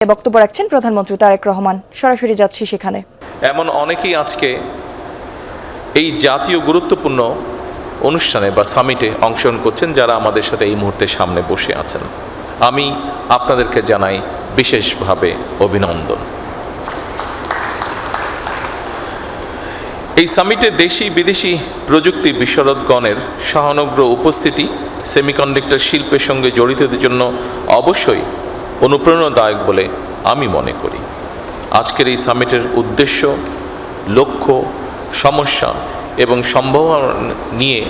বক্তব্য রাখছেন প্রধানমন্ত্রী তারেক রহমান। সরাসরি যাচ্ছি সেখানে। এমন অনেকেই আজকে এই জাতীয় গুরুত্বপূর্ণ অনুষ্ঠানে বা সামিটে অংশগ্রহণ করছেন, যারা আমাদের সাথে এই মুহূর্তে সামনে বসে আছেন। আমি আপনাদেরকে জানাই বিশেষভাবে অভিনন্দন। এই সামিটে দেশি বিদেশি প্রযুক্তি বিশারদগণের সহানুগ্রহ উপস্থিতি সেমিকন্ডাক্টর শিল্পের সঙ্গে জড়িতদের জন্য অবশ্যই অনুপ্রেরণাদায়ক বলে আমি মনে করি। আজকের এই সামিটের উদ্দেশ্য, লক্ষ্য, সমস্যা এবং সম্ভাবনা নিয়ে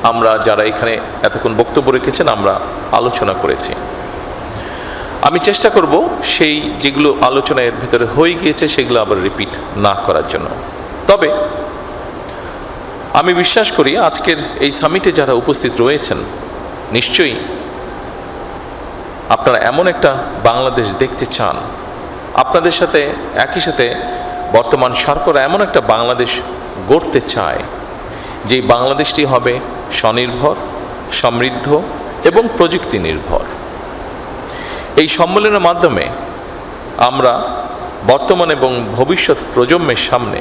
আমরা যারা এখানে এতক্ষণ বক্তব্য রেখেছেন আমরা আলোচনা করেছি। আমি চেষ্টা করব সেই যেগুলো আলোচনা এর ভিতরে হয়ে গিয়েছে সেগুলো আবার রিপিট না করার জন্য। তবে আমি বিশ্বাস করি আজকের এই সামিটে যারা উপস্থিত রয়েছেন নিশ্চয়ই আপনারা এমন একটা বাংলাদেশ দেখতে চান, আপনাদের সাথে একই সাথে বর্তমান সরকার এমন একটা বাংলাদেশ গড়তে চায় যে বাংলাদেশটি হবে স্বনির্ভর, সমৃদ্ধ এবং প্রযুক্তি নির্ভর। এই সম্মেলনের মাধ্যমে আমরা বর্তমান এবং ভবিষ্যৎ প্রজন্মের সামনে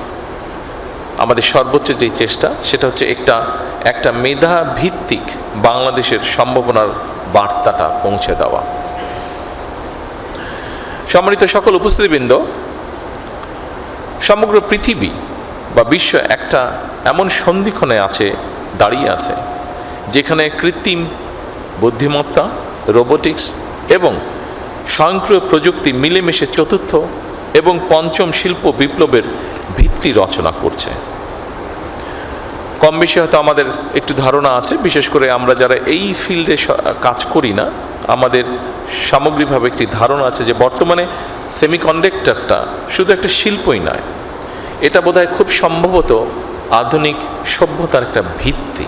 আমাদের সর্বোচ্চ যে চেষ্টা সেটা হচ্ছে একটা মেধা ভিত্তিক বাংলাদেশের সম্ভাবনার বার্তাটা পৌঁছে দেওয়া। সম্মানিত সকল উপস্থিতিবৃন্দ, সমগ্র পৃথিবী বা বিশ্ব একটা এমন সন্ধিক্ষণে দাঁড়িয়ে আছে যেখানে কৃত্রিম বুদ্ধিমত্তা, রোবোটিক্স এবং স্বয়ংক্রিয় প্রযুক্তি মিলেমিশে চতুর্থ এবং পঞ্চম শিল্প বিপ্লবের ভিত্তি রচনা করছে। কম বেশি হয়তো আমাদের একটু ধারণা আছে, বিশেষ করে আমরা যারা এই ফিল্ডে কাজ করি না, আমাদের সামগ্রিকভাবে একটি ধারণা আছে যে বর্তমানে সেমিকন্ডাক্টরটা শুধু একটা শিল্পই নয়, এটা বোধহয় খুব সম্ভবত আধুনিক সভ্যতার একটা ভিত্তি।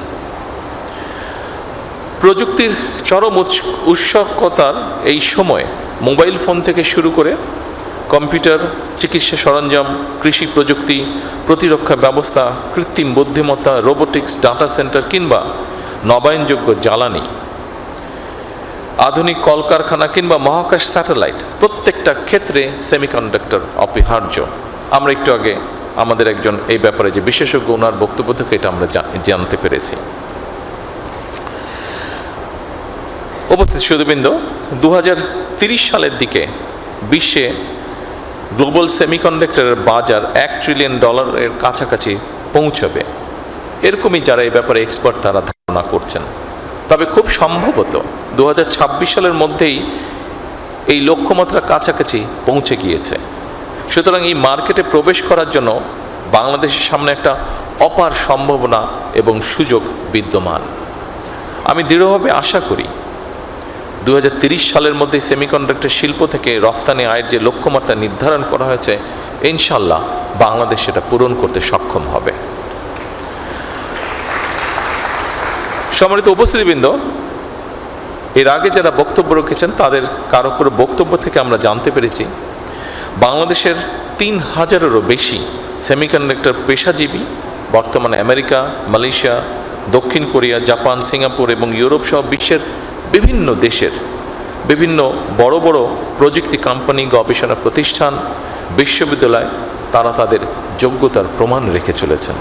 প্রযুক্তির চরম উৎসুকতার এই সময় মোবাইল ফোন থেকে শুরু করে কম্পিউটার, চিকিৎসা সরঞ্জাম, কৃষি প্রযুক্তি, প্রতিরক্ষা ব্যবস্থা, কৃত্রিম বুদ্ধিমত্তা, রোবোটিক্স, ডাটা সেন্টার কিংবা নবায়নযোগ্য জ্বালানি, আধুনিক কলকারখানা কিংবা মহাকাশ স্যাটেলাইট, প্রত্যেকটা ক্ষেত্রে সেমিকন্ডাক্টর অপরিহার্য। আমরা একটু আগে আমাদের একজন এই ব্যাপারে যে বিশেষজ্ঞ, ওনার বক্তব্য থেকে এটা আমরা জানতে পেরেছি। উপস্থিত সুধীবৃন্দ, 2030 সালের দিকে বিশ্বে গ্লোবাল সেমিকন্ডাক্টরের বাজার $1 ট্রিলিয়ন কাছাকাছি পৌঁছবে, এরকমই যারা এই ব্যাপারে এক্সপার্ট তারা ধারণা করছেন। তবে খুব সম্ভবত 2026 সালের মধ্যেই এই লক্ষ্যমাত্রা কাছাকাছি পৌঁছে গিয়েছে। সুতরাং এই মার্কেটে প্রবেশ করার জন্য বাংলাদেশের সামনে একটা অপার সম্ভাবনা এবং সুযোগ বিদ্যমান। আমি দৃঢ়ভাবে আশা করি 2030 সালের মধ্যে সেমিকন্ডাক্টর শিল্প থেকে রফতানি আয়ের যে লক্ষ্যমাত্রা নির্ধারণ করা হয়েছে, ইনশাল্লাহ বাংলাদেশ সেটা পূরণ করতে সক্ষম হবে। সম্মানিত উপস্থিতিবৃন্দ, এর আগে যারা বক্তব্য রেখেছেন তাদের কারো কারো বক্তব্য থেকে আমরা জানতে পেরেছি বাংলাদেশের 3000-এরও বেশি সেমিকন্ডাক্টর পেশাজীবী বর্তমানে আমেরিকা, মালয়েশিয়া, দক্ষিণ কোরিয়া, জাপান, সিঙ্গাপুর এবং ইউরোপ সহ বিশ্বের বিভিন্ন দেশের বিভিন্ন বড় বড় প্রযুক্তি কোম্পানি, গবেষণা প্রতিষ্ঠান, বিশ্ববিদ্যালয় তারা তাদের যোগ্যতার প্রমাণ রেখে চলেছেন।